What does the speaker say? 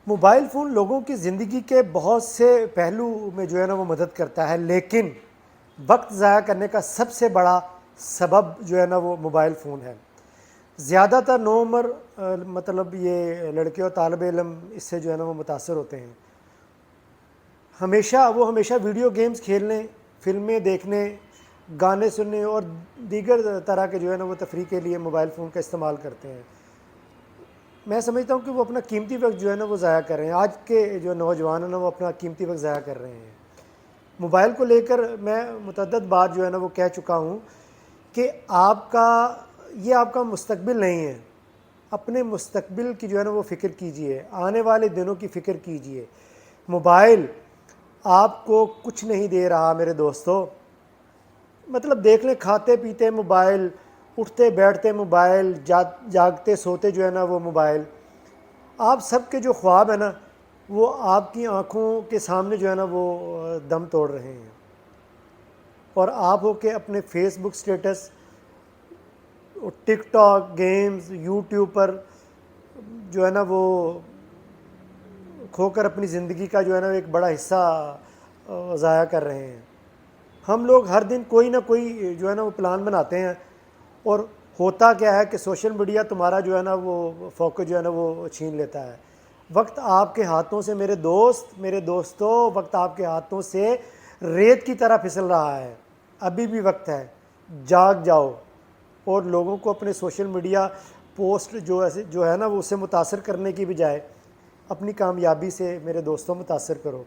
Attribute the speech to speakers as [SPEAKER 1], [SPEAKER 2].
[SPEAKER 1] Mobile phone لوگوں کی زندگی کے بہت سے پہلو میں جو ہے نا وہ مدد کرتا ہے، لیکن وقت ضائع کرنے کا سب سے بڑا سبب جو ہے نا وہ موبائل فون ہے۔ زیادہ تر نو عمر مطلب یہ لڑکے اور طالب علم اس سے جو ہے نا وہ متاثر ہوتے ہیں۔ ہمیشہ ویڈیو گیمز کھیلنے، فلمیں دیکھنے، گانے سننے اور دیگر طرح کے جو ہے نا وہ تفریح کے لیے موبائل فون کا استعمال کرتے ہیں۔ میں سمجھتا ہوں کہ وہ اپنا قیمتی وقت جو ہے نا وہ ضائع کر رہے ہیں۔ آج کے جو نوجوان ہیں نا وہ اپنا قیمتی وقت ضائع کر رہے ہیں۔ موبائل کو لے کر میں متعدد بات جو ہے نا وہ کہہ چکا ہوں کہ آپ کا مستقبل نہیں ہے۔ اپنے مستقبل کی جو ہے نا وہ فکر کیجئے، آنے والے دنوں کی فکر کیجئے۔ موبائل آپ کو کچھ نہیں دے رہا میرے دوستو۔ مطلب دیکھ لیں، کھاتے پیتے موبائل، اٹھتے بیٹھتے موبائل، جاگتے سوتے جو ہے نا وہ موبائل۔ آپ سب کے جو خواب ہیں نا وہ آپ کی آنکھوں کے سامنے جو ہے نا وہ دم توڑ رہے ہیں، اور آپ ہو کے اپنے فیس بک سٹیٹس، ٹک ٹاک، گیمز، یوٹیوب پر جو ہے نا وہ کھو کر اپنی زندگی کا جو ہے نا ایک بڑا حصہ ضائع کر رہے ہیں۔ ہم لوگ ہر دن کوئی نہ کوئی جو ہے نا وہ پلان بناتے ہیں، اور ہوتا کیا ہے کہ سوشل میڈیا تمہارا جو ہے نا وہ فوکس جو ہے نا وہ چھین لیتا ہے۔ وقت آپ کے ہاتھوں سے میرے دوستو، وقت آپ کے ہاتھوں سے ریت کی طرح پھسل رہا ہے۔ ابھی بھی وقت ہے، جاگ جاؤ، اور لوگوں کو اپنے سوشل میڈیا پوسٹ جو ہے نا وہ اسے متاثر کرنے کی بجائے اپنی کامیابی سے میرے دوستوں متاثر کرو۔